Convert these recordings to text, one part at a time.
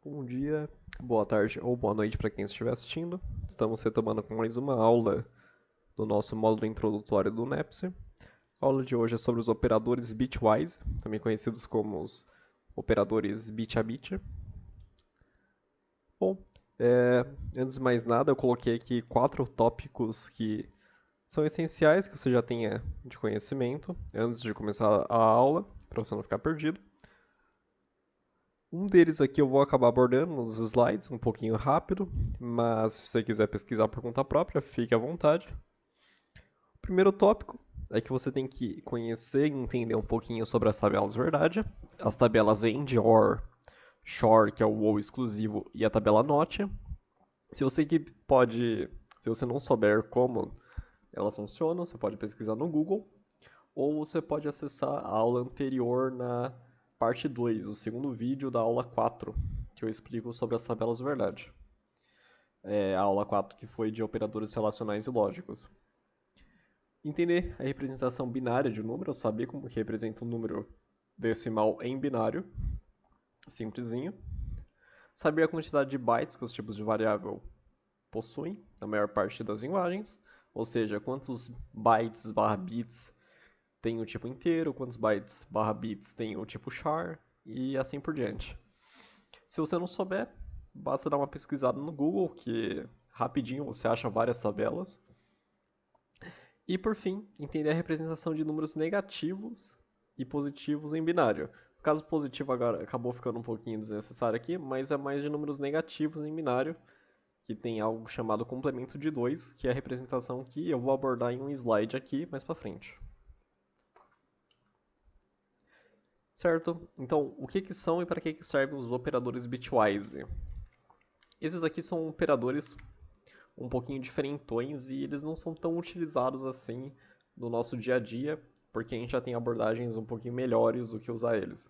Bom dia, boa tarde ou boa noite para quem estiver assistindo. Estamos retomando com mais uma aula do nosso módulo introdutório do NEPSE. A aula de hoje é sobre os operadores bitwise, também conhecidos como os operadores bit a bit. Bom, antes de mais nada, eu coloquei aqui 4 tópicos que são essenciais que você já tenha de conhecimento antes de começar a aula, para você não ficar perdido. Um deles aqui eu vou acabar abordando nos slides, um pouquinho rápido, mas se você quiser pesquisar por conta própria, fique à vontade. O primeiro tópico é que você tem que conhecer e entender um pouquinho sobre as tabelas verdade, as tabelas AND, OR, SHOR, que é o ou exclusivo, e a tabela NOT. Se você que pode, se você não souber como elas funcionam, você pode pesquisar no Google, ou você pode acessar a aula anterior na parte 2, o segundo vídeo da aula 4, que eu explico sobre as tabelas de verdade. A aula 4 que foi de operadores relacionais e lógicos. Entender a representação binária de um número, saber como que representa um número decimal em binário, simplesinho. Saber a quantidade de bytes que os tipos de variável possuem, na maior parte das linguagens, ou seja, quantos bytes barra bits tem o tipo inteiro, quantos bytes barra bits tem o tipo char e assim por diante. Se você não souber, basta dar uma pesquisada no Google, que rapidinho você acha várias tabelas. E por fim, entender a representação de números negativos e positivos em binário. O caso positivo agora acabou ficando um pouquinho desnecessário aqui, mas é mais de números negativos em binário, que tem algo chamado complemento de 2, que é a representação que eu vou abordar em um slide aqui mais para frente. Certo? Então, o que são e para que servem os operadores bitwise? Esses aqui são operadores um pouquinho diferentões e eles não são tão utilizados assim no nosso dia a dia, porque a gente já tem abordagens um pouquinho melhores do que usar eles.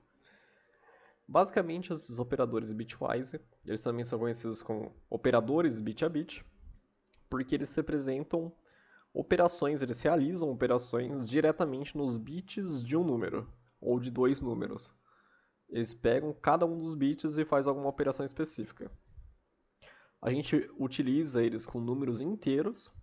Basicamente, esses operadores bitwise, eles também são conhecidos como operadores bit a bit, porque eles representam operações, eles realizam operações diretamente nos bits de um número, ou de dois números. Eles pegam cada um dos bits e faz alguma operação específica. A gente utiliza eles com números inteiros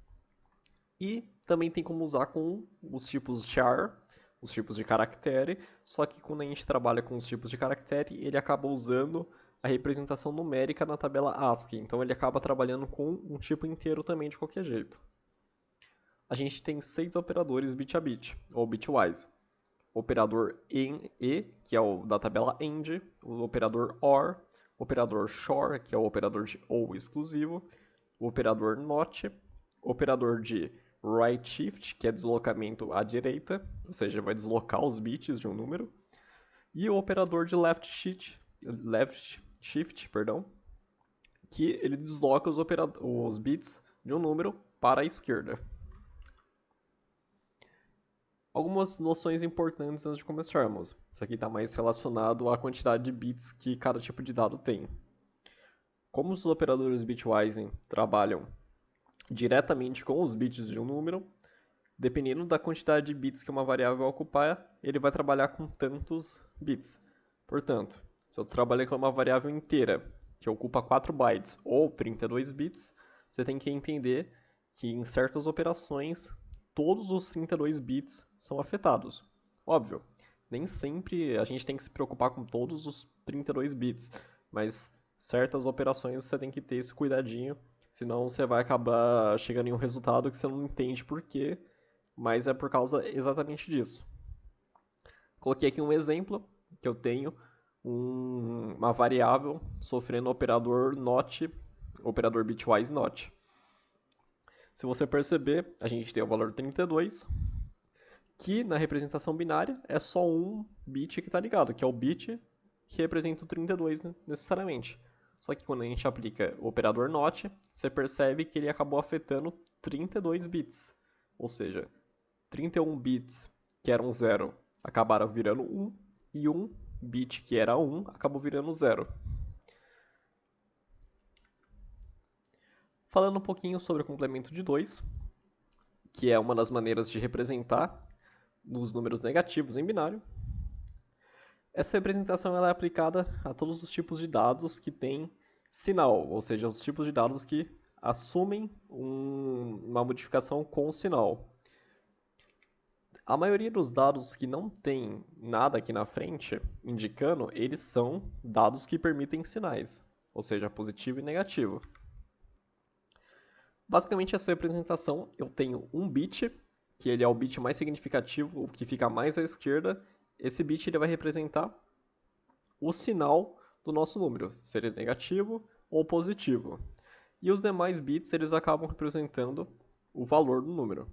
e também tem como usar com os tipos char, os tipos de caractere, só que quando a gente trabalha com os tipos de caractere, ele acaba usando a representação numérica na tabela ASCII, então ele acaba trabalhando com um tipo inteiro também de qualquer jeito. A gente tem 6 operadores bit a bit, ou bitwise. O operador e, que é o da tabela AND, o operador OR, o operador SHOR, que é o operador de ou exclusivo, o operador NOT, o operador de right shift, que é deslocamento à direita, ou seja, vai deslocar os bits de um número, e o operador de left shift, perdão, que ele desloca os bits de um número para a esquerda. Algumas noções importantes antes de começarmos. Isso aqui está mais relacionado à quantidade de bits que cada tipo de dado tem. Como os operadores bitwise trabalham diretamente com os bits de um número, dependendo da quantidade de bits que uma variável vai ocupar, ele vai trabalhar com tantos bits. Portanto, se eu trabalhar com uma variável inteira que ocupa 4 bytes ou 32 bits, você tem que entender que em certas operações todos os 32 bits são afetados. Óbvio, nem sempre a gente tem que se preocupar com todos os 32 bits, mas certas operações você tem que ter esse cuidadinho, senão você vai acabar chegando em um resultado que você não entende por quê, mas é por causa exatamente disso. Coloquei aqui um exemplo que eu tenho uma variável sofrendo o operador NOT, operador bitwise NOT. Se você perceber, a gente tem o valor 32, que na representação binária é só um bit que está ligado, que é o bit que representa o 32 necessariamente. Só que quando a gente aplica o operador NOT, você percebe que ele acabou afetando 32 bits. Ou seja, 31 bits que eram 0 acabaram virando 1, e 1 bit que era 1 acabou virando 0. Falando um pouquinho sobre o complemento de 2, que é uma das maneiras de representar os números negativos em binário. Essa representação ela é aplicada a todos os tipos de dados que têm sinal, ou seja, os tipos de dados que assumem uma modificação com sinal. A maioria dos dados que não tem nada aqui na frente indicando, eles são dados que permitem sinais, ou seja, positivo e negativo. Basicamente, essa representação, eu tenho um bit, que ele é o bit mais significativo, o que fica mais à esquerda. Esse bit ele vai representar o sinal do nosso número, se ele é negativo ou positivo. E os demais bits eles acabam representando o valor do número.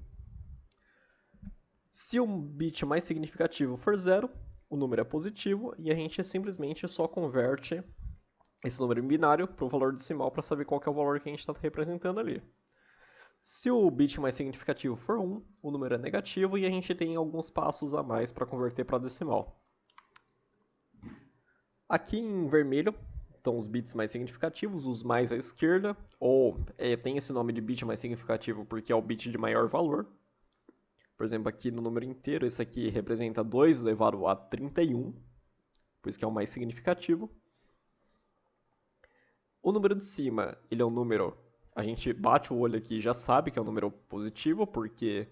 Se o bit mais significativo for 0, o número é positivo e a gente simplesmente só converte esse número em binário para o valor decimal para saber qual que é o valor que a gente está representando ali. Se o bit mais significativo for 1, o número é negativo e a gente tem alguns passos a mais para converter para decimal. Aqui em vermelho estão os bits mais significativos, os mais à esquerda, ou tem esse nome de bit mais significativo porque é o bit de maior valor. Por exemplo, aqui no número inteiro, esse aqui representa 2 elevado a 31, por isso que é o mais significativo. O número de cima, ele é um número, a gente bate o olho aqui e já sabe que é um número positivo, porque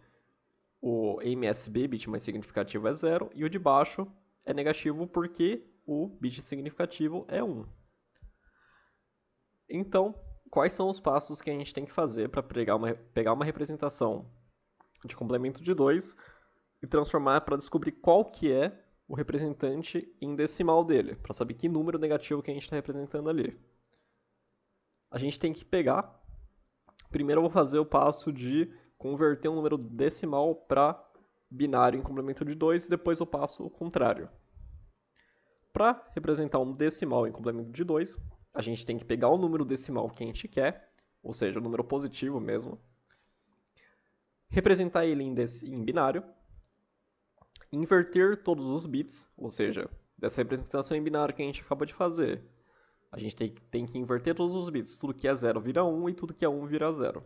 o MSB, bit mais significativo, é 0, e o de baixo é negativo porque o bit significativo é 1. Então, quais são os passos que a gente tem que fazer para pegar uma representação de complemento de 2 e transformar para descobrir qual que é o representante em decimal dele, para saber que número negativo que a gente está representando ali. A gente tem que pegar, primeiro eu vou fazer o passo de converter um número decimal para binário em complemento de 2 e depois eu passo o contrário. Para representar um decimal em complemento de 2, a gente tem que pegar o número decimal que a gente quer, ou seja, o número positivo mesmo, representar ele em binário, inverter todos os bits, ou seja, dessa representação em binário que a gente acabou de fazer. A gente tem que inverter todos os bits, tudo que é 0 vira 1 e tudo que é 1 vira 0.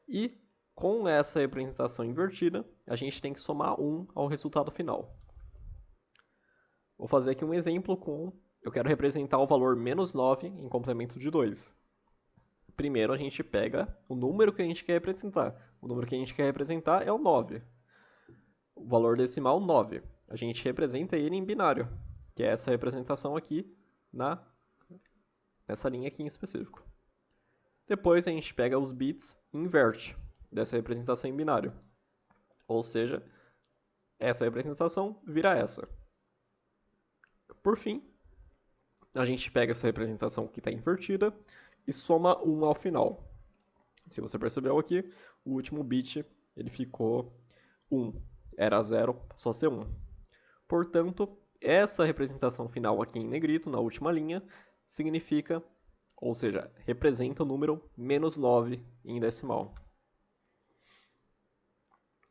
E com essa representação invertida, a gente tem que somar 1 ao resultado final. Vou fazer aqui um exemplo com... Eu quero representar o valor menos 9 em complemento de 2. Primeiro a gente pega o número que a gente quer representar. O número que a gente quer representar é o 9. O valor decimal 9. A gente representa ele em binário, que é essa representação aqui nessa linha aqui em específico. Depois a gente pega os bits e inverte dessa representação em binário. Ou seja, essa representação vira essa. Por fim, a gente pega essa representação que está invertida e soma 1 ao final. Se você percebeu aqui, o último bit ele ficou 1. Era 0, passou a ser 1. Portanto, essa representação final aqui em negrito, na última linha, significa, ou seja, representa o número menos 9 em decimal.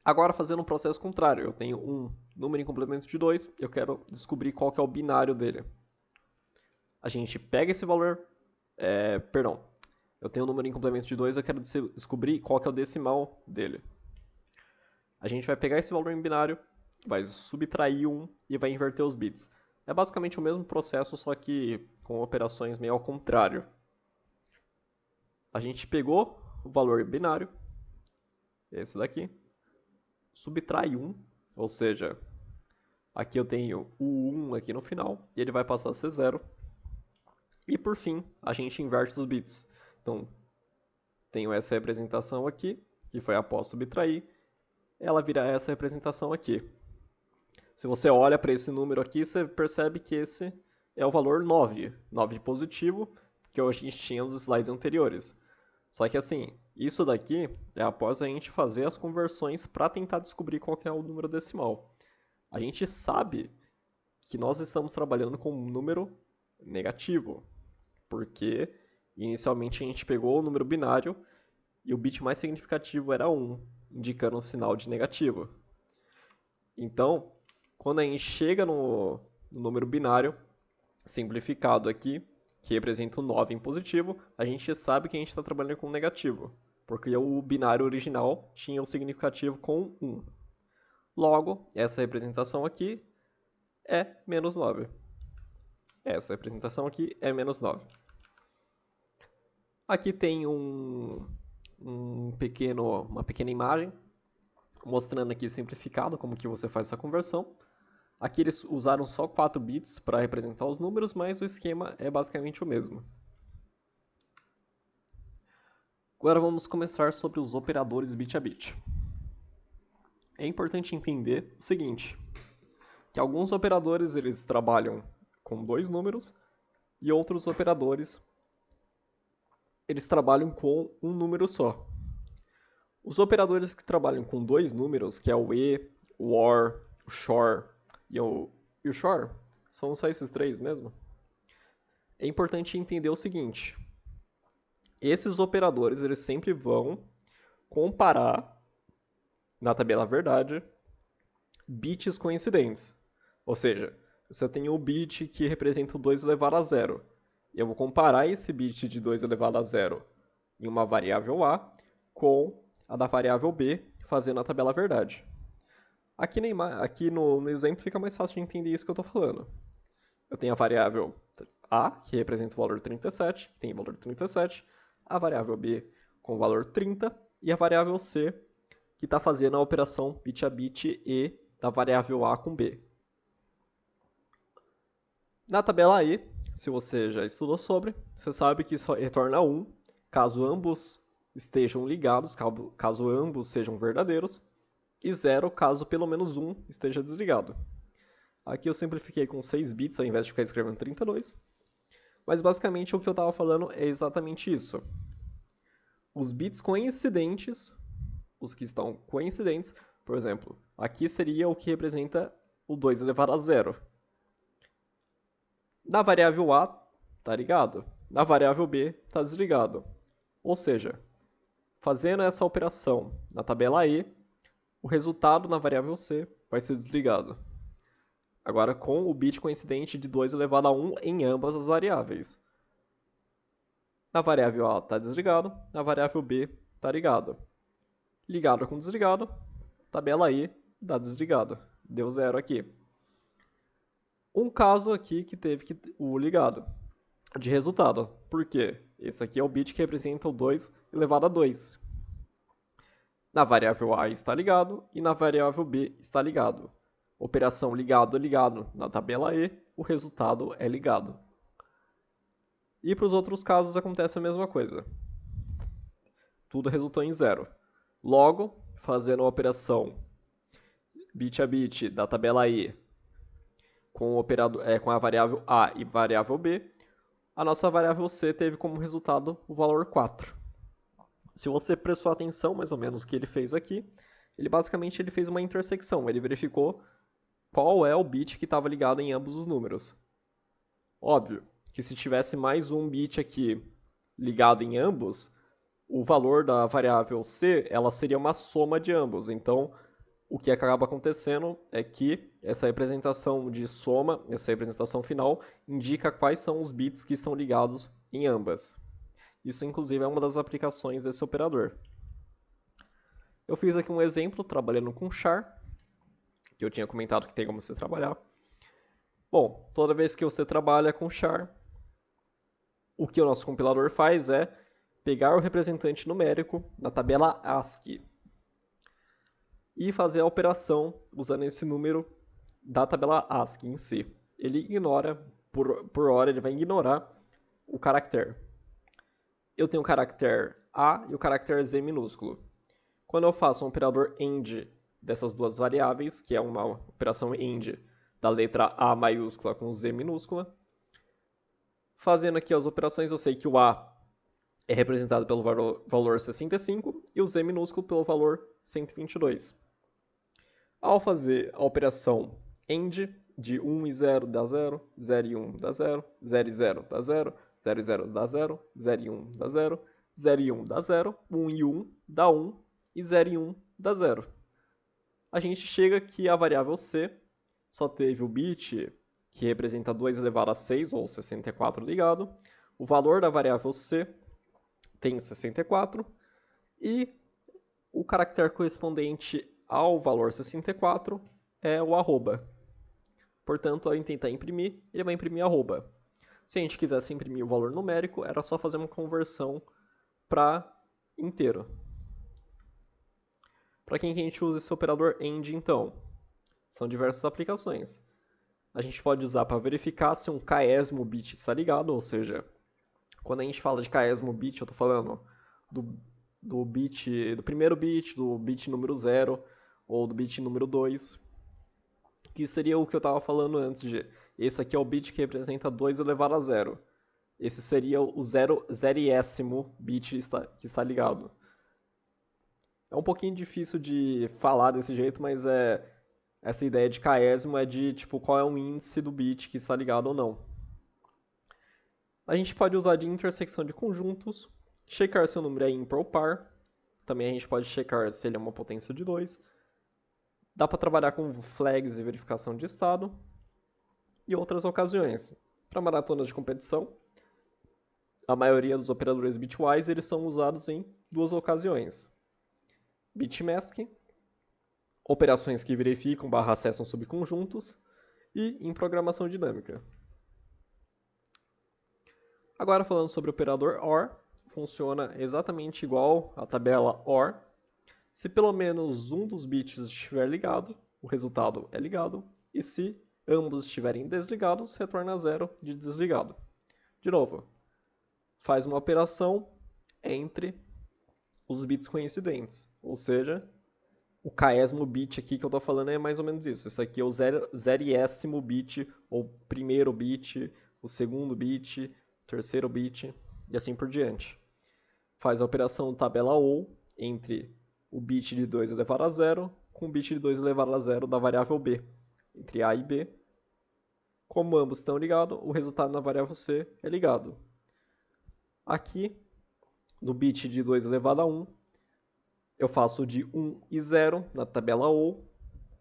Agora, fazendo um processo contrário, eu tenho um número em complemento de 2, eu quero descobrir qual que é o binário dele. A gente pega esse valor, eu tenho um número em complemento de 2, eu quero descobrir qual que é o decimal dele. A gente vai pegar esse valor em binário, vai subtrair 1 e vai inverter os bits. É basicamente o mesmo processo, só que com operações meio ao contrário. A gente pegou o valor binário, esse daqui, subtrai 1, ou seja, aqui eu tenho o 1 aqui no final, e ele vai passar a ser 0. E por fim, a gente inverte os bits. Então, tenho essa representação aqui, que foi após subtrair, ela vira essa representação aqui. Se você olha para esse número aqui, você percebe que esse é o valor 9. 9 positivo, que a gente tinha nos slides anteriores. Só que assim, isso daqui é após a gente fazer as conversões para tentar descobrir qual que é o número decimal. A gente sabe que nós estamos trabalhando com um número negativo, porque inicialmente a gente pegou o número binário e o bit mais significativo era 1, indicando um sinal de negativo. Então, quando a gente chega no número binário, simplificado aqui, que representa o 9 em positivo, a gente sabe que a gente está trabalhando com negativo, porque o binário original tinha o significativo com 1. Logo, essa representação aqui é menos 9. Essa representação aqui é menos 9. Aqui tem uma pequena imagem mostrando aqui simplificado como que você faz essa conversão. Aqui eles usaram só 4 bits para representar os números, mas o esquema é basicamente o mesmo. Agora vamos começar sobre os operadores bit a bit. É importante entender o seguinte, que alguns operadores eles trabalham com 2 números e outros operadores eles trabalham com um número só. Os operadores que trabalham com 2 números, que é o e, o or, o shor e o shor, são só esses 3 mesmo. É importante entender o seguinte, esses operadores eles sempre vão comparar, na tabela verdade, bits coincidentes. Ou seja, você tem o bit que representa o 2 elevado a 0. E eu vou comparar esse bit de 2 elevado a 0 em uma variável A com a da variável B, fazendo a tabela verdade. Aqui no exemplo fica mais fácil de entender isso que eu estou falando. Eu tenho a variável A, que representa o valor 37, que tem o valor 37, a variável B com o valor 30, e a variável C, que está fazendo a operação bit a bit e da variável A com B. Na tabela E, se você já estudou sobre, você sabe que só retorna 1 caso ambos estejam ligados, caso ambos sejam verdadeiros, e 0 caso pelo menos um esteja desligado. Aqui eu simplifiquei com 6 bits ao invés de ficar escrevendo 32, mas basicamente o que eu estava falando é exatamente isso. Os bits coincidentes, os que estão coincidentes, por exemplo, aqui seria o que representa o 2 elevado a 0. Na variável A, está ligado. Na variável B, está desligado. Ou seja, fazendo essa operação na tabela E, o resultado na variável C vai ser desligado. Agora com o bit coincidente de 2 elevado a 1 em ambas as variáveis. Na variável A está desligado, na variável B está ligado. Ligado com desligado, tabela E dá desligado. Deu 0 aqui. Um caso aqui que teve o ligado de resultado. Por quê? Esse aqui é o bit que representa o 2 elevado a 2. Na variável A está ligado e na variável B está ligado. Operação ligado ligado na tabela E, o resultado é ligado. E para os outros casos acontece a mesma coisa. Tudo resultou em 0. Logo, fazendo a operação bit a bit da tabela E com a variável A e variável B, a nossa variável C teve como resultado o valor 4. Se você prestou atenção mais ou menos no que ele fez aqui, basicamente ele fez uma intersecção, ele verificou qual é o bit que estava ligado em ambos os números. Óbvio que se tivesse mais um bit aqui ligado em ambos, o valor da variável C ela seria uma soma de ambos. Então, o que acaba acontecendo é que essa representação de soma, essa representação final, indica quais são os bits que estão ligados em ambas. Isso, inclusive, é uma das aplicações desse operador. Eu fiz aqui um exemplo trabalhando com char, que eu tinha comentado que tem como você trabalhar. Bom, toda vez que você trabalha com char, o que o nosso compilador faz é pegar o representante numérico na tabela ASCII e fazer a operação usando esse número da tabela ASCII em si. Ele ignora, por hora, ele vai ignorar o caractere. Eu tenho o caractere A e o caractere Z minúsculo. Quando eu faço um operador AND dessas duas variáveis, que é uma operação AND da letra A maiúscula com Z minúscula, fazendo aqui as operações, eu sei que o A é representado pelo valor 65 e o Z minúsculo pelo valor 122. Ao fazer a operação AND de 1 e 0 dá 0, 0 e 1 dá 0, 0 e 0 dá 0, 0 e 0 dá 0, 0 e 1 dá 0, 0 e 1 dá 0, 1 e 1 dá 1 e 0 e 1 dá 0. A gente chega que a variável C só teve o bit que representa 2 elevado a 6, ou 64 ligado. O valor da variável C tem 64 e o caractere correspondente ao valor 64 é o arroba. Portanto, ao tentar imprimir, ele vai imprimir arroba. Se a gente quisesse imprimir o valor numérico, era só fazer uma conversão para inteiro. Para quem que a gente usa esse operador AND, então? São diversas aplicações. A gente pode usar para verificar se um késimo bit está ligado, ou seja, quando a gente fala de késimo bit, eu estou falando do primeiro bit, do bit número 0 ou do bit número 2, que seria o que eu estava falando antes de esse aqui é o bit que representa 2 elevado a 0. Esse seria o zeriésimo bit que está ligado. É um pouquinho difícil de falar desse jeito, mas essa ideia de késimo é de tipo qual é o índice do bit que está ligado ou não. A gente pode usar de intersecção de conjuntos, checar se o número é ímpar ou par. Também a gente pode checar se ele é uma potência de 2. Dá para trabalhar com flags e verificação de estado. E outras ocasiões. Para maratonas de competição, a maioria dos operadores bitwise eles são usados em duas ocasiões. Bitmask, operações que verificam / acessam subconjuntos, e em programação dinâmica. Agora falando sobre o operador OR, funciona exatamente igual à tabela OR. Se pelo menos um dos bits estiver ligado, o resultado é ligado, e se ambos estiverem desligados, retorna 0 de desligado. De novo, faz uma operação entre os bits coincidentes, ou seja, o késimo bit aqui que eu estou falando é mais ou menos isso. Isso aqui é o zeriésimo bit, ou primeiro bit, o segundo bit, o terceiro bit, e assim por diante. Faz a operação tabela OR entre o bit de 2 elevado a 0 com o bit de 2 elevado a 0 da variável b, entre a e b. Como ambos estão ligados, o resultado na variável c é ligado. Aqui, no bit de 2 elevado a 1, eu faço de 1 e 0 na tabela OR.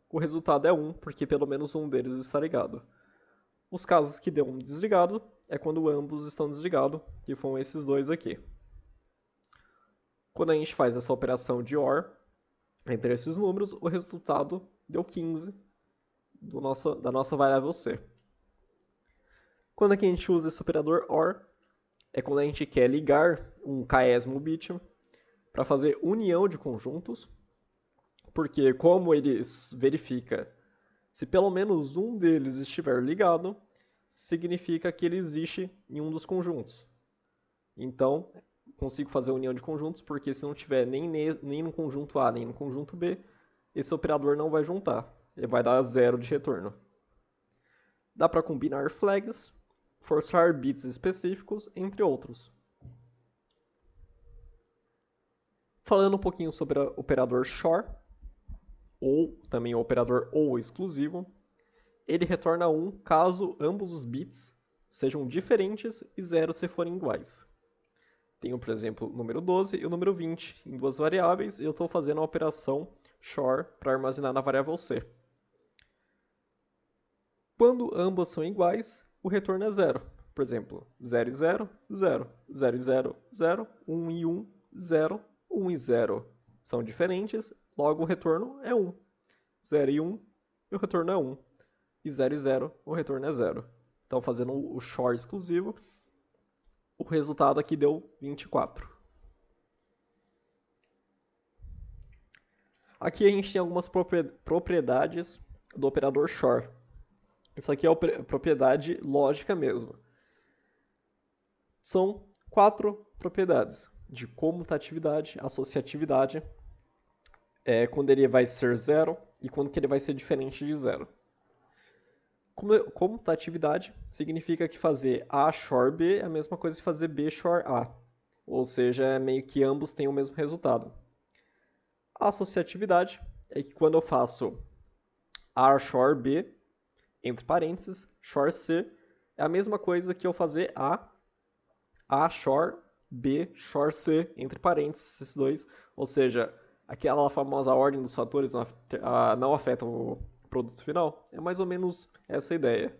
O resultado é 1, porque pelo menos um deles está ligado. Os casos que deu um desligado é quando ambos estão desligados, que foram esses dois aqui. Quando a gente faz essa operação de OR entre esses números, o resultado deu 15 da nossa variável c. Quando aqui a gente usa esse operador OR, é quando a gente quer ligar um késimo bit para fazer união de conjuntos, porque como ele verifica se pelo menos um deles estiver ligado, significa que ele existe em um dos conjuntos. Então, consigo fazer a união de conjuntos, porque se não tiver nem no conjunto A, nem no conjunto B, esse operador não vai juntar. Ele vai dar 0 de retorno. Dá para combinar flags, forçar bits específicos, entre outros. Falando um pouquinho sobre o operador XOR, ou também o operador OR exclusivo, ele retorna 1 caso ambos os bits sejam diferentes e 0 se forem iguais. Tenho, por exemplo, o número 12 e o número 20 em duas variáveis e eu estou fazendo a operação XOR para armazenar na variável c. Quando ambas são iguais, o retorno é 0. Por exemplo, 0 e 0, 0. 0 e 0, 0. 1 e 1, 0. 1 e 0 são diferentes, logo o retorno é 1. 0 e 1, e o retorno é 1. E 0 e 0, o retorno é 0. Então, fazendo o XOR exclusivo, o resultado aqui deu 24. Aqui a gente tem algumas propriedades do operador XOR. Isso aqui é a propriedade lógica mesmo. São 4 propriedades de comutatividade, associatividade, quando ele vai ser 0 e quando que ele vai ser diferente de 0. Comutatividade significa que fazer A XOR B é a mesma coisa que fazer B XOR A, ou seja, é meio que ambos têm o mesmo resultado. A associatividade é que quando eu faço A XOR B, entre parênteses, XOR C, é a mesma coisa que eu fazer A XOR B XOR C, entre parênteses, esses dois, ou seja, aquela famosa ordem dos fatores não afeta o produto final. É mais ou menos essa ideia.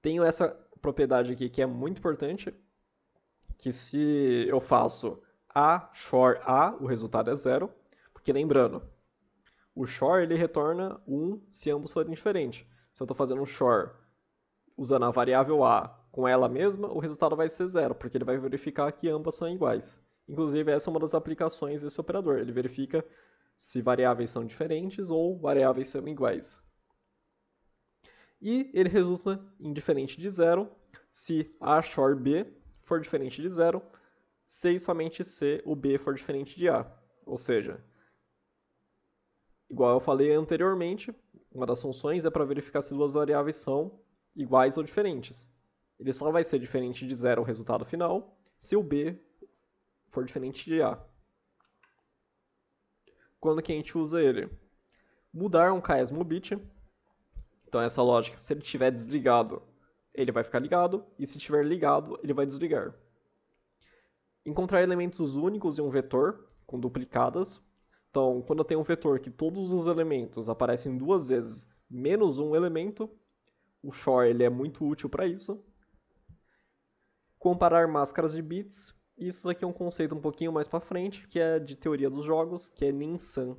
Tenho essa propriedade aqui que é muito importante, que se eu faço A XOR A, o resultado é 0, porque lembrando, O XOR ele retorna 1 se ambos forem diferentes. Se eu estou fazendo um XOR usando a variável A com ela mesma, o resultado vai ser 0, porque ele vai verificar que ambas são iguais. Inclusive, essa é uma das aplicações desse operador. Ele verifica se variáveis são diferentes ou variáveis são iguais. E ele resulta em diferente de 0 se A XOR B for diferente de 0, se e somente se o B for diferente de A. Ou seja, igual eu falei anteriormente, uma das funções é para verificar se duas variáveis são iguais ou diferentes. Ele só vai ser diferente de 0 o resultado final se o B for diferente de A. Quando que a gente usa ele? Mudar um késimo bit. Então essa lógica, se ele estiver desligado, ele vai ficar ligado, e se estiver ligado, ele vai desligar. Encontrar elementos únicos em um vetor com duplicadas. Então, quando eu tenho um vetor que todos os elementos aparecem duas vezes menos um elemento, o XOR ele é muito útil para isso. Comparar máscaras de bits. Isso daqui é um conceito um pouquinho mais para frente, que é de teoria dos jogos, que é NIM-SAM,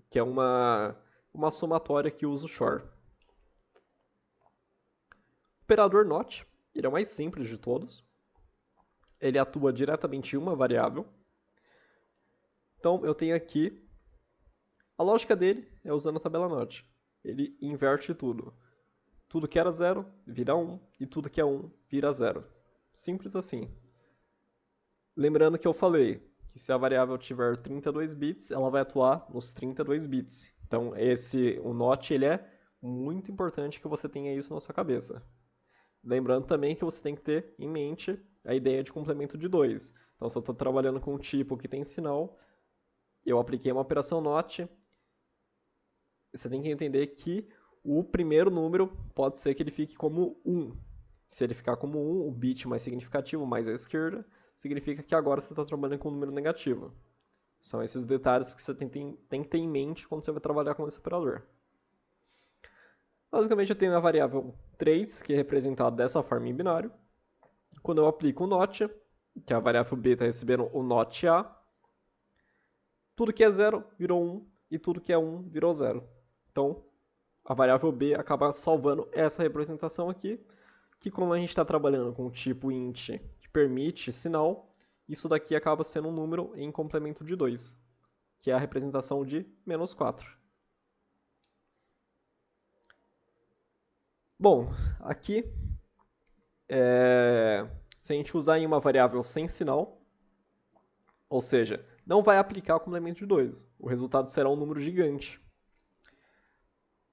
que é uma somatória que usa o XOR. O operador NOT, ele é o mais simples de todos. Ele atua diretamente em uma variável. Então, eu tenho aqui, a lógica dele é usando a tabela NOT. Ele inverte tudo. Tudo que era 0 vira 1, e tudo que é 1 vira 0. Simples assim. Lembrando que eu falei que se a variável tiver 32 bits, ela vai atuar nos 32 bits. Então, o NOT ele é muito importante que você tenha isso na sua cabeça. Lembrando também que você tem que ter em mente a ideia de complemento de 2. Então, se eu estou trabalhando com um tipo que tem sinal, eu apliquei uma operação NOT, você tem que entender que o primeiro número pode ser que ele fique como 1. Se ele ficar como 1, o bit mais significativo, mais à esquerda, significa que agora você está trabalhando com um número negativo. São esses detalhes que você tem que ter em mente quando você vai trabalhar com esse operador. Basicamente, eu tenho a variável 3, que é representada dessa forma em binário. Quando eu aplico o NOT, que a variável B está recebendo o NOT A, tudo que é 0 virou 1 e tudo que é 1 virou 0. Então, a variável B acaba salvando essa representação aqui, que como a gente está trabalhando com o tipo int que permite sinal, isso daqui acaba sendo um número em complemento de 2, que é a representação de menos 4. Bom, aqui, se a gente usar em uma variável sem sinal, ou seja, não vai aplicar o complemento de 2, o resultado será um número gigante.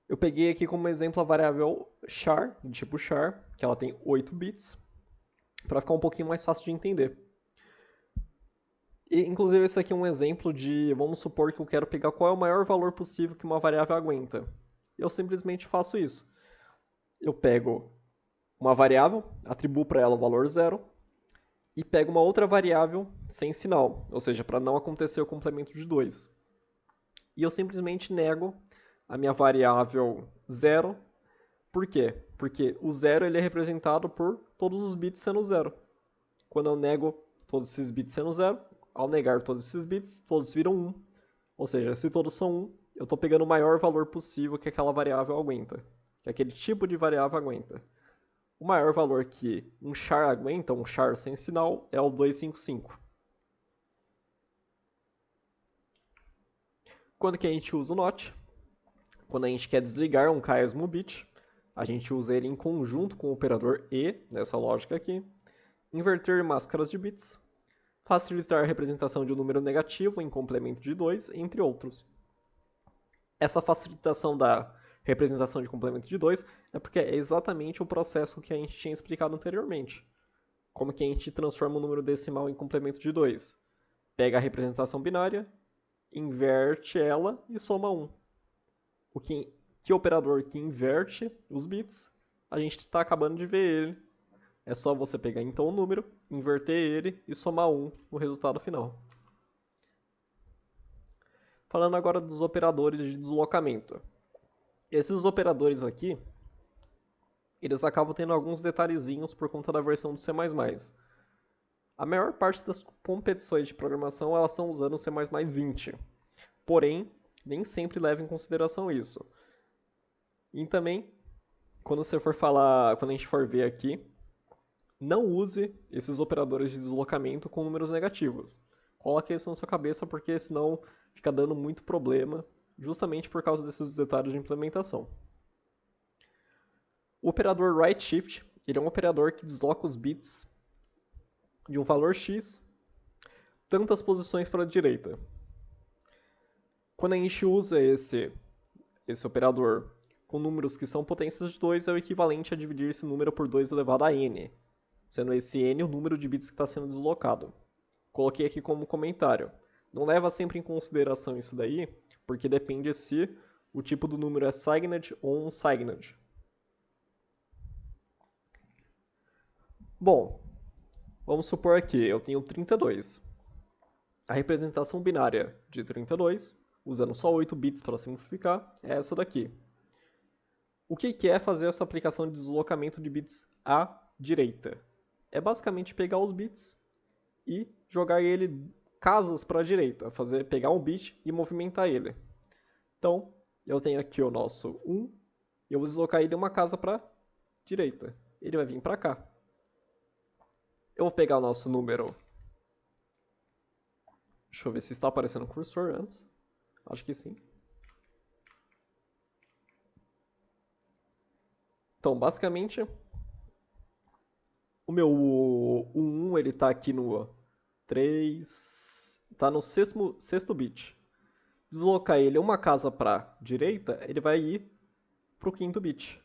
Eu peguei aqui como exemplo a variável char, do tipo char, que ela tem 8 bits, para ficar um pouquinho mais fácil de entender. E, inclusive, esse aqui é um exemplo de, vamos supor que eu quero pegar qual é o maior valor possível que uma variável aguenta. Eu simplesmente faço isso. Eu pego uma variável, atribuo para ela o valor 0, e pego uma outra variável sem sinal, ou seja, para não acontecer o complemento de 2. E eu simplesmente nego a minha variável 0. Por quê? Porque o 0 ele é representado por todos os bits sendo 0. Quando eu nego todos esses bits sendo 0, ao negar todos esses bits, todos viram 1. Ou seja, se todos são 1, eu estou pegando o maior valor possível que aquela variável aguenta, que aquele tipo de variável aguenta. O maior valor que um char aguenta, um char sem sinal, é o 255. Quando que a gente usa o NOT? Quando a gente quer desligar um késimo bit, a gente usa ele em conjunto com o operador E, nessa lógica aqui, inverter máscaras de bits, facilitar a representação de um número negativo em complemento de 2, entre outros. Essa facilitação da representação de complemento de 2 é porque é exatamente o processo que a gente tinha explicado anteriormente. Como que a gente transforma um número decimal em complemento de 2? Pega a representação binária, inverte ela e soma 1. Que operador que inverte os bits, a gente está acabando de ver ele. É só você pegar então o número, inverter ele e somar 1 no resultado final. Falando agora dos operadores de deslocamento. Esses operadores aqui, eles acabam tendo alguns detalhezinhos por conta da versão do C++. A maior parte das competições de programação elas estão usando o C++ 20. Porém, nem sempre leva em consideração isso. E também, quando você for falar, quando a gente for ver aqui, não use esses operadores de deslocamento com números negativos. Coloque isso na sua cabeça, porque senão fica dando muito problema, justamente por causa desses detalhes de implementação. O operador right shift, ele é um operador que desloca os bits de um valor x tantas posições para a direita. Quando a gente usa esse operador com números que são potências de 2, é o equivalente a dividir esse número por 2 elevado a n, sendo esse n o número de bits que está sendo deslocado. Coloquei aqui como comentário. Não leva sempre em consideração isso daí, porque depende se o tipo do número é signed ou unsigned. Bom, vamos supor aqui, eu tenho 32. A representação binária de 32, usando só 8 bits para simplificar, é essa daqui. O que é fazer essa aplicação de deslocamento de bits à direita? É basicamente pegar os bits e jogar ele casas para a direita, pegar um bit e movimentar ele. Então, eu tenho aqui o nosso 1, e eu vou deslocar ele uma casa para a direita. Ele vai vir para cá. Eu vou pegar o nosso número. Deixa eu ver se está aparecendo o cursor antes. Acho que sim. Então, basicamente, o meu 1 ele está aqui no 3, está no sexto bit. Deslocar ele uma casa para a direita, ele vai ir para o quinto bit.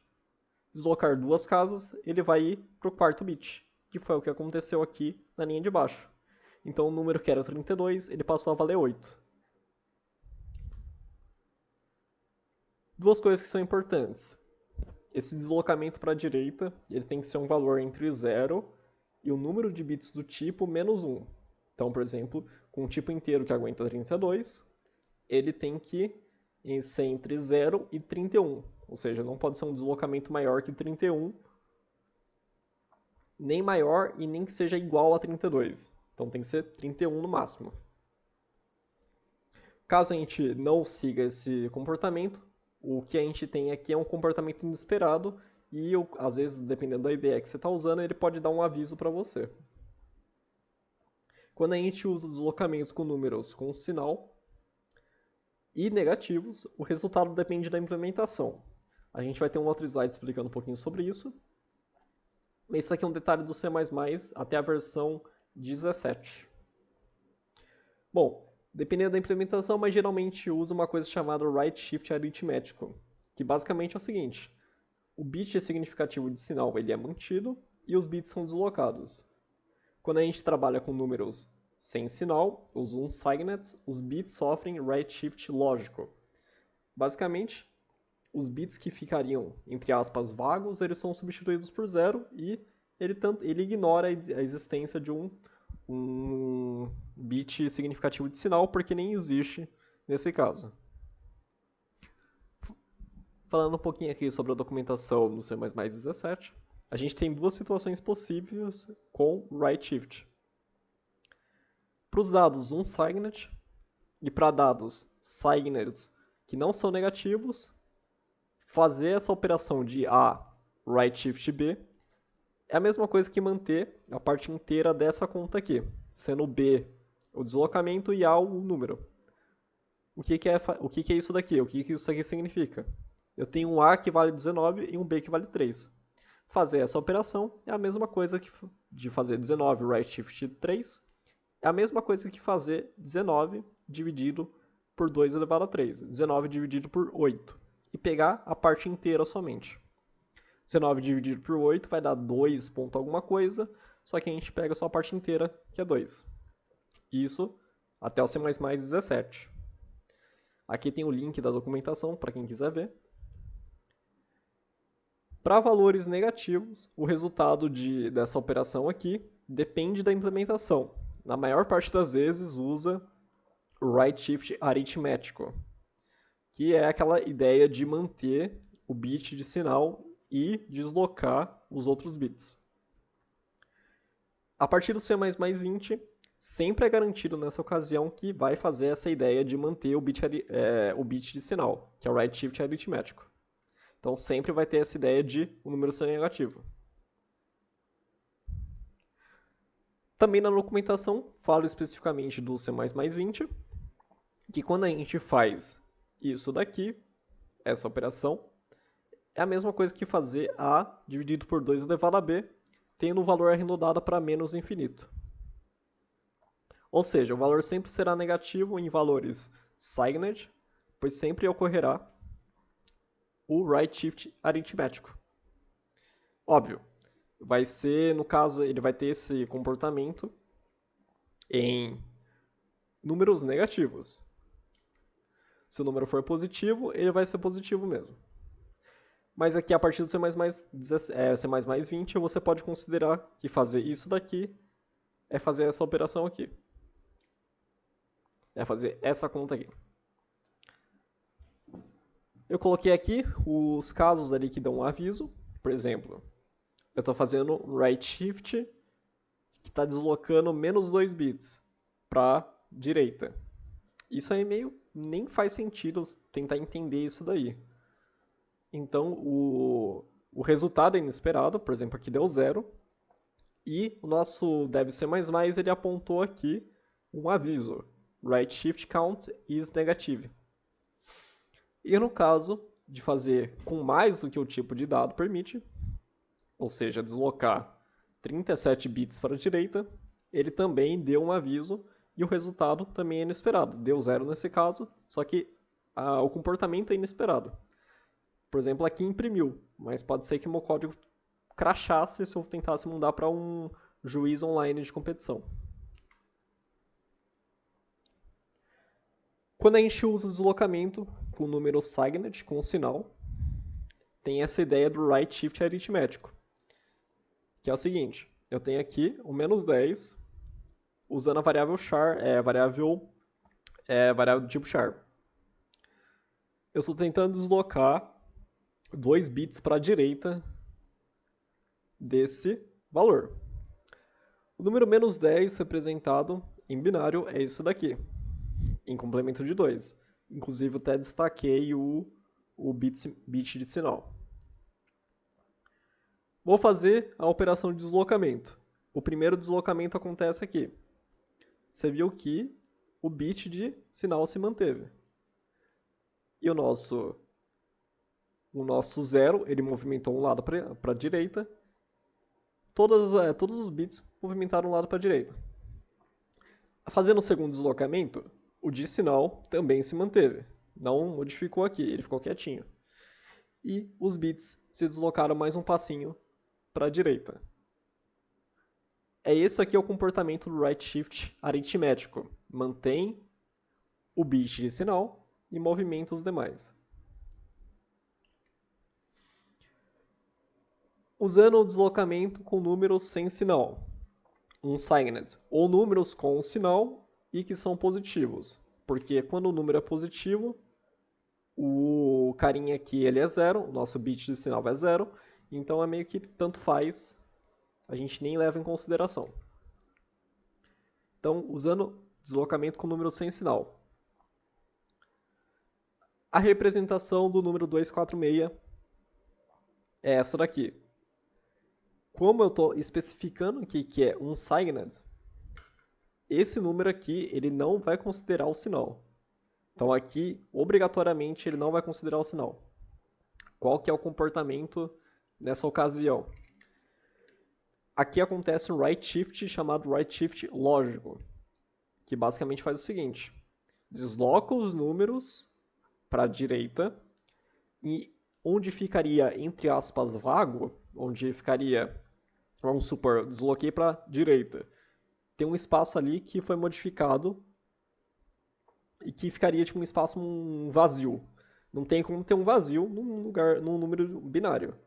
Deslocar duas casas, ele vai ir para o quarto bit, que foi o que aconteceu aqui na linha de baixo. Então o número que era 32, ele passou a valer 8. Duas coisas que são importantes. Esse deslocamento para a direita, ele tem que ser um valor entre 0 e o número de bits do tipo menos 1. Então, por exemplo, com um tipo inteiro que aguenta 32, ele tem que ser entre 0 e 31. Ou seja, não pode ser um deslocamento maior que 31, nem maior e nem que seja igual a 32. Então tem que ser 31 no máximo. Caso a gente não siga esse comportamento, o que a gente tem aqui é um comportamento inesperado e, às vezes, dependendo da ideia que você está usando, ele pode dar um aviso para você. Quando a gente usa deslocamento com números com sinal e negativos, o resultado depende da implementação. A gente vai ter um outro slide explicando um pouquinho sobre isso. Mas isso aqui é um detalhe do C++ até a versão 17. Bom, dependendo da implementação, mas geralmente usa uma coisa chamada right shift aritmético, que basicamente é o seguinte: o bit significativo de sinal ele é mantido e os bits são deslocados. Quando a gente trabalha com números sem sinal, os unsigned, os bits sofrem right shift lógico. Basicamente, os bits que ficariam, entre aspas, vagos, eles são substituídos por 0 e ele ignora a existência de um bit significativo de sinal, porque nem existe nesse caso. Falando um pouquinho aqui sobre a documentação no C++ 17, a gente tem duas situações possíveis com right shift. Para os dados unsigned e para dados signed que não são negativos, fazer essa operação de A right shift B é a mesma coisa que manter a parte inteira dessa conta aqui, sendo B o deslocamento e A o número. O que é isso daqui? O que isso aqui significa? Eu tenho um A que vale 19 e um B que vale 3. Fazer essa operação é a mesma coisa de fazer 19 right shift 3, é a mesma coisa que fazer 19 dividido por 2 elevado a 3, 19 dividido por 8, e pegar a parte inteira somente. 19 dividido por 8 vai dar 2 ponto alguma coisa, só que a gente pega só a parte inteira, que é 2. Isso até o C++ 17. Aqui tem o link da documentação para quem quiser ver. Para valores negativos, o resultado dessa operação aqui depende da implementação. Na maior parte das vezes usa o right shift aritmético, que é aquela ideia de manter o bit de sinal e deslocar os outros bits. A partir do C++ 20, sempre é garantido nessa ocasião que vai fazer essa ideia de manter o bit de sinal, que é o right shift aritmético. Então sempre vai ter essa ideia de o número ser negativo. Também na documentação, falo especificamente do C++20, que quando a gente faz isso daqui, essa operação, é a mesma coisa que fazer A dividido por 2 elevado a B, tendo o valor arredondado para menos infinito. Ou seja, o valor sempre será negativo em valores signed, pois sempre ocorrerá o right shift aritmético. Óbvio, vai ser, no caso, ele vai ter esse comportamento em números negativos. Se o número for positivo, ele vai ser positivo mesmo. Mas aqui, a partir do C++20, você pode considerar que fazer isso daqui é fazer essa operação aqui. É fazer essa conta aqui. Eu coloquei aqui os casos ali que dão um aviso. Por exemplo, eu estou fazendo um right shift que está deslocando menos 2 bits para a direita. Isso aí meio nem faz sentido tentar entender isso daí. Então o resultado é inesperado, por exemplo, aqui deu 0. E o nosso deve ser ele apontou aqui um aviso. Right shift count is negative. E no caso de fazer com mais do que o tipo de dado permite, ou seja, deslocar 37 bits para a direita, ele também deu um aviso e o resultado também é inesperado. Deu 0 nesse caso, só que o comportamento é inesperado. Por exemplo, aqui imprimiu, mas pode ser que o meu código crachasse se eu tentasse mudar para um juiz online de competição. Quando a gente usa o deslocamento com o número signed, com o sinal, tem essa ideia do right shift aritmético, que é o seguinte, eu tenho aqui o menos 10 usando a variável char, variável do tipo char. Eu estou tentando deslocar 2 bits para a direita desse valor. O número menos 10 representado em binário é esse daqui, em complemento de 2. Inclusive, eu até destaquei o bit de sinal. Vou fazer a operação de deslocamento. O primeiro deslocamento acontece aqui. Você viu que o bit de sinal se manteve. E o nosso 0, ele movimentou um lado para a direita. Todos os bits movimentaram um lado para a direita. Fazendo o segundo deslocamento, o de sinal também se manteve. Não modificou aqui, ele ficou quietinho. E os bits se deslocaram mais um passinho para a direita. Esse aqui é o comportamento do right shift aritmético. Mantém o bit de sinal e movimenta os demais. Usando o deslocamento com números sem sinal, unsigned, ou números com sinal e que são positivos. Porque quando o número é positivo, o carinha aqui ele é 0, o nosso bit de sinal é 0, então é meio que tanto faz, a gente nem leva em consideração. Então, usando deslocamento com número sem sinal. A representação do número 246 é essa daqui. Como eu estou especificando aqui que é unsigned, esse número aqui ele não vai considerar o sinal. Então aqui, obrigatoriamente, ele não vai considerar o sinal. Qual que é o comportamento nessa ocasião? Aqui acontece um right shift chamado right shift lógico, que basicamente faz o seguinte: desloca os números para a direita e onde ficaria, entre aspas, vago, onde ficaria, vamos supor, desloquei para a direita, tem um espaço ali que foi modificado e que ficaria tipo um espaço vazio. Não tem como ter um vazio num número binário.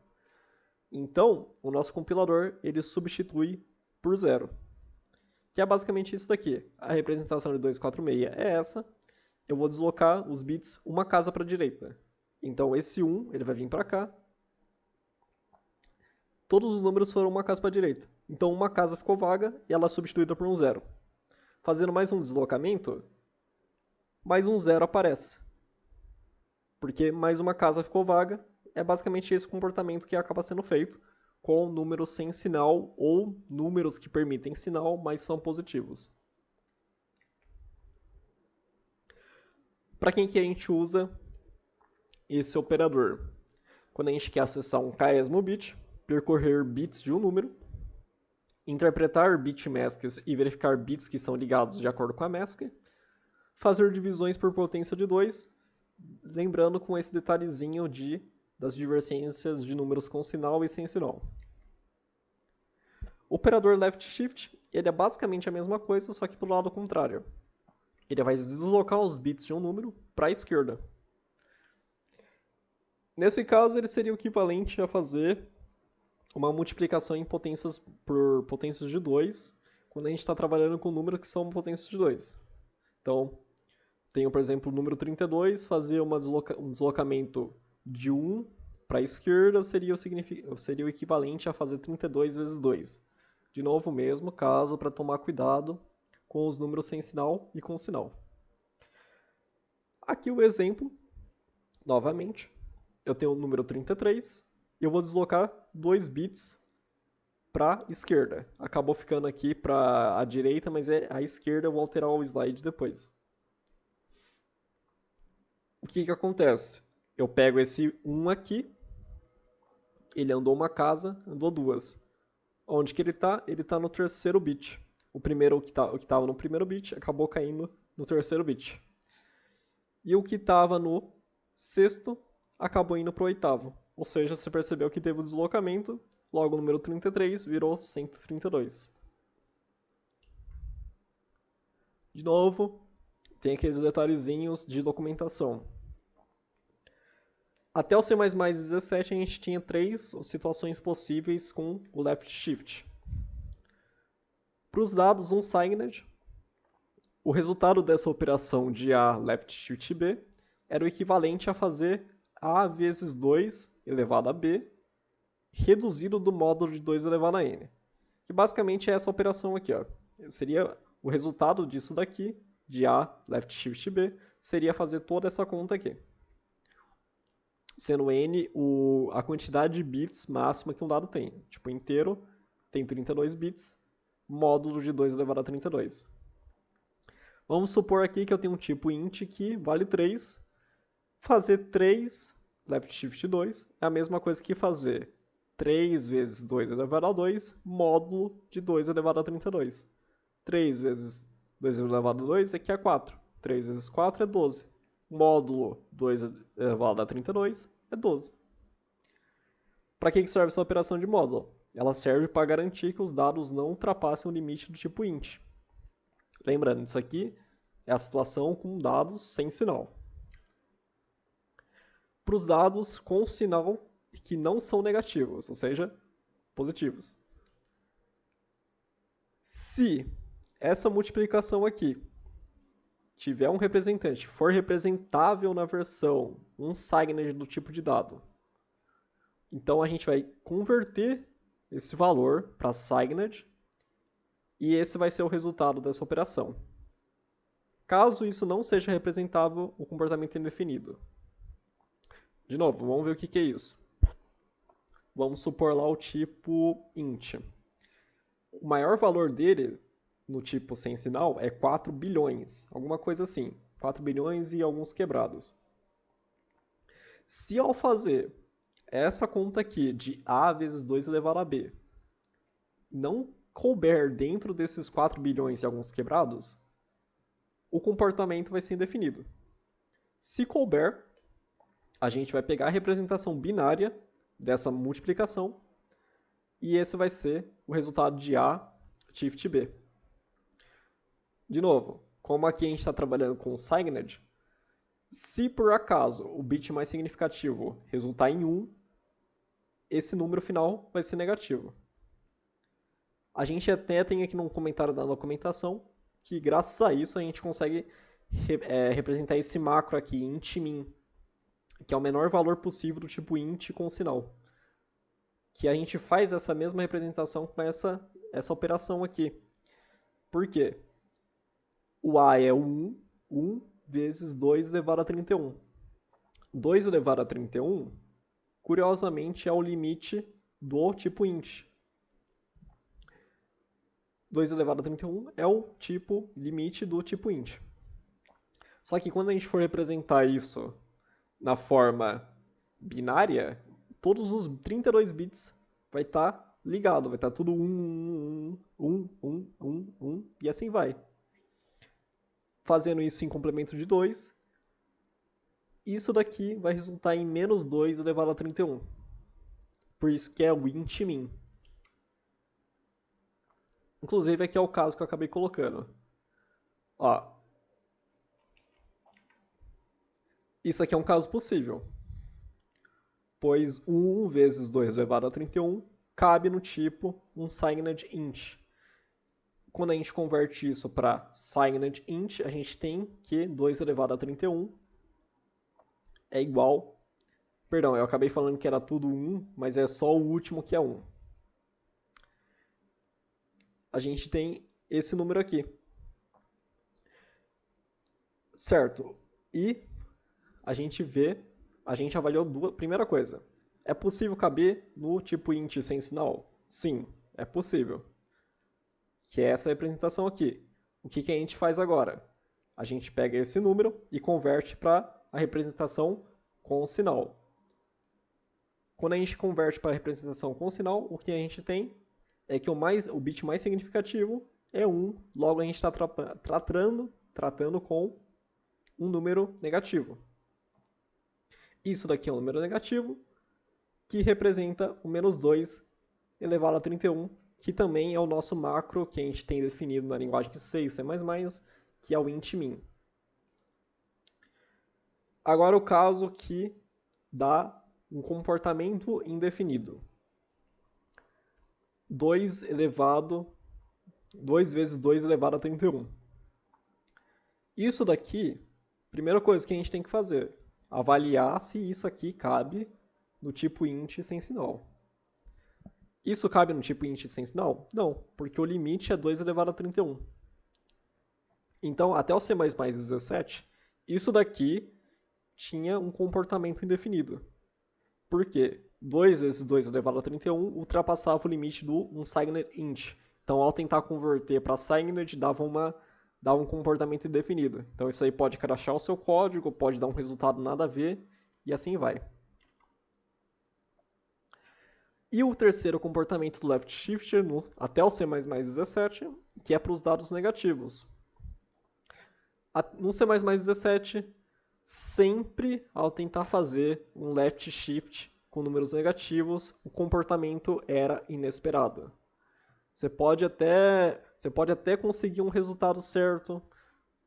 Então, o nosso compilador ele substitui por 0. Que é basicamente isso daqui. A representação de 246 é essa. Eu vou deslocar os bits uma casa para a direita. Então, esse 1 ele vai vir para cá. Todos os números foram uma casa para a direita. Então, uma casa ficou vaga e ela é substituída por um 0. Fazendo mais um deslocamento, mais um 0 aparece. Porque mais uma casa ficou vaga. É basicamente esse comportamento que acaba sendo feito com números sem sinal ou números que permitem sinal, mas são positivos. Para quem que a gente usa esse operador? Quando a gente quer acessar um késimo bit, percorrer bits de um número, interpretar bitmasks e verificar bits que são ligados de acordo com a mask, fazer divisões por potência de 2, lembrando com esse detalhezinho das divergências de números com sinal e sem sinal. O operador left shift, ele é basicamente a mesma coisa, só que para o lado contrário. Ele vai deslocar os bits de um número para a esquerda. Nesse caso, ele seria o equivalente a fazer uma multiplicação em potências por potências de 2, quando a gente está trabalhando com números que são potências de 2. Então, tenho, por exemplo, o número 32, fazer um deslocamento de 1 para a esquerda seria o equivalente a fazer 32 vezes 2. De novo, o mesmo caso para tomar cuidado com os números sem sinal e com sinal. Aqui o exemplo, novamente, eu tenho o número 33, e eu vou deslocar 2 bits para a esquerda. Acabou ficando aqui para a direita, mas é a esquerda, eu vou alterar o slide depois. O que acontece? Eu pego esse 1 aqui, ele andou uma casa, andou duas. Onde que ele está? Ele está no terceiro bit. O que estava no primeiro bit acabou caindo no terceiro bit. E o que estava no sexto acabou indo para o oitavo. Ou seja, você percebeu que teve o deslocamento, logo o número 33 virou 132. De novo, tem aqueles detalhezinhos de documentação. Até o C++17 a gente tinha 3 situações possíveis com o left shift. Para os dados unsigned, o resultado dessa operação de A left shift B era o equivalente a fazer A vezes 2 elevado a B reduzido do módulo de 2 elevado a N. Que basicamente é essa operação aqui. Ó. Seria o resultado disso daqui, de A left shift B, seria fazer toda essa conta aqui. Sendo N a quantidade de bits máxima que um dado tem. Tipo, inteiro tem 32 bits, módulo de 2 elevado a 32. Vamos supor aqui que eu tenho um tipo int que vale 3. Fazer 3 left shift 2 é a mesma coisa que fazer 3 vezes 2 elevado a 2 módulo de 2 elevado a 32. 3 vezes 2 elevado a 2 aqui é 4. 3 vezes 4 é 12. Módulo 2 elevado a 32 é 12. Para que serve essa operação de módulo? Ela serve para garantir que os dados não ultrapassem o limite do tipo int. Lembrando, isso aqui é a situação com dados sem sinal. Para os dados com sinal que não são negativos, ou seja, positivos. Se essa multiplicação aqui tiver um representante, for representável na versão unsigned do tipo de dado, então a gente vai converter esse valor para signed e esse vai ser o resultado dessa operação. Caso isso não seja representável, o comportamento é indefinido. De novo, vamos ver o que é isso. Vamos supor lá o tipo int. O maior valor dele no tipo sem sinal é 4 bilhões, alguma coisa assim. 4 bilhões e alguns quebrados. Se ao fazer essa conta aqui de A vezes 2 elevado a B não couber dentro desses 4 bilhões e alguns quebrados, o comportamento vai ser indefinido. Se couber, a gente vai pegar a representação binária dessa multiplicação e esse vai ser o resultado de A shift B. De novo, como aqui a gente está trabalhando com signed, se por acaso o bit mais significativo resultar em 1, esse número final vai ser negativo. A gente até tem aqui num comentário da documentação que graças a isso a gente consegue representar esse macro aqui, int_min, que é o menor valor possível do tipo int com sinal. Que a gente faz essa mesma representação com essa operação aqui. Por quê? O A é 1, 1 vezes 2 elevado a 31. 2 elevado a 31, curiosamente, é o limite do tipo int. 2 elevado a 31 é o tipo limite do tipo int. Só que quando a gente for representar isso na forma binária, todos os 32 bits vai estar ligado, vai estar tudo 1, 1, 1, 1, 1, e assim vai. Fazendo isso em complemento de 2, isso daqui vai resultar em menos 2 elevado a 31. Por isso que é o int min. Inclusive aqui é o caso que eu acabei colocando. Ó, isso aqui é um caso possível, pois 1 vezes 2 elevado a 31 cabe no tipo um signed int. Quando a gente converte isso para signed int, a gente tem que 2 elevado a 31 é igual... Perdão, eu acabei falando que era tudo 1, mas é só o último que é 1. A gente tem esse número aqui. Certo. E a gente avaliou duas. Primeira coisa, é possível caber no tipo int sem sinal? Sim, é possível. Que é essa representação aqui. O que a gente faz agora? A gente pega esse número e converte para a representação com o sinal. Quando a gente converte para a representação com sinal, o que a gente tem é que o bit mais significativo é 1, logo a gente está tratando com um número negativo. Isso daqui é um número negativo, que representa o menos 2 elevado a 31, que também é o nosso macro que a gente tem definido na linguagem de C e C++, que é o int min. Agora o caso que dá um comportamento indefinido. 2 vezes 2 elevado a 31. Isso daqui, primeira coisa que a gente tem que fazer, avaliar se isso aqui cabe no tipo int sem sinal. Isso cabe no tipo int sem sinal? Não, porque o limite é 2 elevado a 31. Então, até o C++17, isso daqui tinha um comportamento indefinido. Por quê? 2 vezes 2 elevado a 31 ultrapassava o limite do unsigned int. Então, ao tentar converter para signed, dava um comportamento indefinido. Então, isso aí pode crashar o seu código, pode dar um resultado nada a ver, e assim vai. E o terceiro comportamento do left shifter até o C++17, que é para os dados negativos. No C++17, sempre ao tentar fazer um left shift com números negativos, o comportamento era inesperado. Você pode até conseguir um resultado certo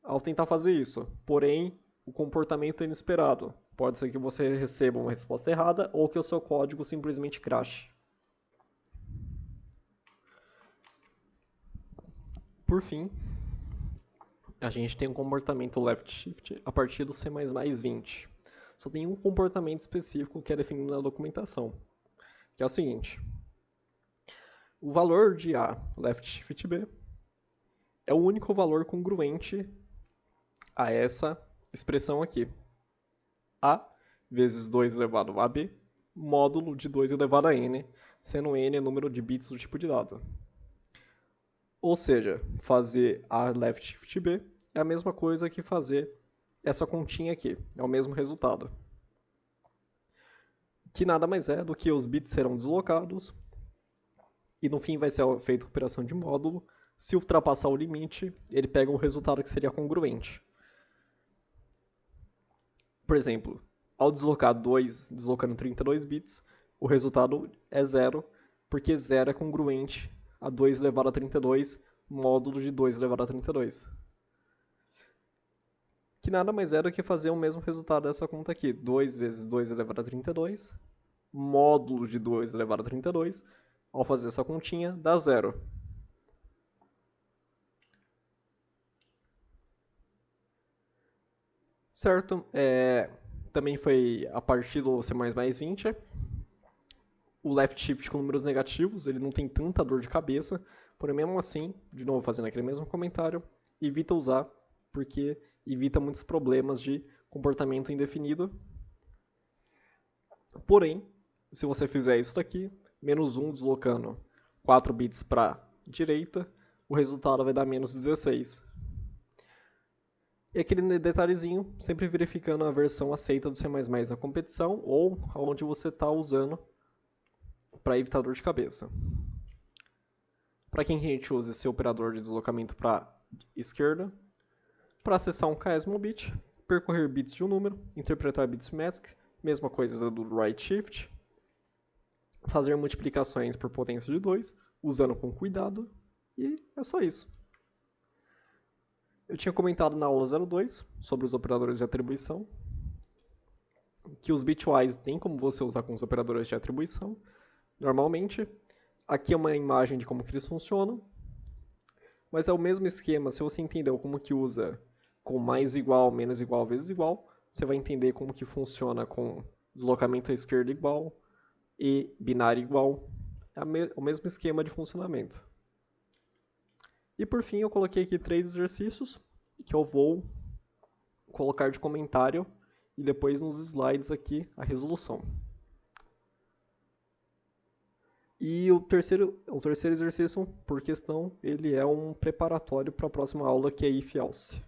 ao tentar fazer isso, porém o comportamento é inesperado. Pode ser que você receba uma resposta errada ou que o seu código simplesmente crashe. Por fim, a gente tem um comportamento left shift a partir do C++20. Só tem um comportamento específico que é definido na documentação, que é o seguinte: o valor de A left shift B é o único valor congruente a essa expressão aqui. A vezes 2 elevado a B, módulo de 2 elevado a n, sendo n o número de bits do tipo de dado. Ou seja, fazer A left shift B é a mesma coisa que fazer essa continha aqui, é o mesmo resultado. Que nada mais é do que os bits serão deslocados e no fim vai ser feita a operação de módulo. Se ultrapassar o limite, ele pega o resultado que seria congruente. Por exemplo, ao deslocar 2, deslocando 32 bits, o resultado é 0, porque 0 é congruente a 2 elevado a 32, módulo de 2 elevado a 32. Que nada mais é do que fazer o mesmo resultado dessa conta aqui. 2 vezes 2 elevado a 32, módulo de 2 elevado a 32. Ao fazer essa continha, dá 0. Certo? Também foi a partir do C++20. O left shift com números negativos, ele não tem tanta dor de cabeça, porém mesmo assim, de novo fazendo aquele mesmo comentário, evita usar porque evita muitos problemas de comportamento indefinido. Porém, se você fizer isso daqui, -1 deslocando 4 bits para a direita, o resultado vai dar -16. E aquele detalhezinho, sempre verificando a versão aceita do C++ na competição ou onde você está usando para evitar dor de cabeça. Para quem a gente usa esse operador de deslocamento para a esquerda, para acessar um ksmall bit, percorrer bits de um número, interpretar bits mask, mesma coisa do right shift, fazer multiplicações por potência de 2, usando com cuidado, e é só isso. Eu tinha comentado na aula 02 sobre os operadores de atribuição, que os bitwise tem como você usar com os operadores de atribuição. Normalmente, aqui é uma imagem de como que eles funcionam, mas é o mesmo esquema. Se você entendeu como que usa com mais igual, menos igual, vezes igual, você vai entender como que funciona com deslocamento à esquerda igual e binário igual. É o mesmo esquema de funcionamento. E por fim eu coloquei aqui 3 exercícios que eu vou colocar de comentário e depois nos slides aqui a resolução. E o terceiro exercício, por questão, ele é um preparatório para a próxima aula, que é if-else.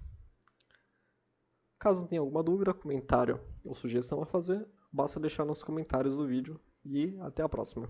Caso tenha alguma dúvida, comentário ou sugestão a fazer, basta deixar nos comentários do vídeo e até a próxima.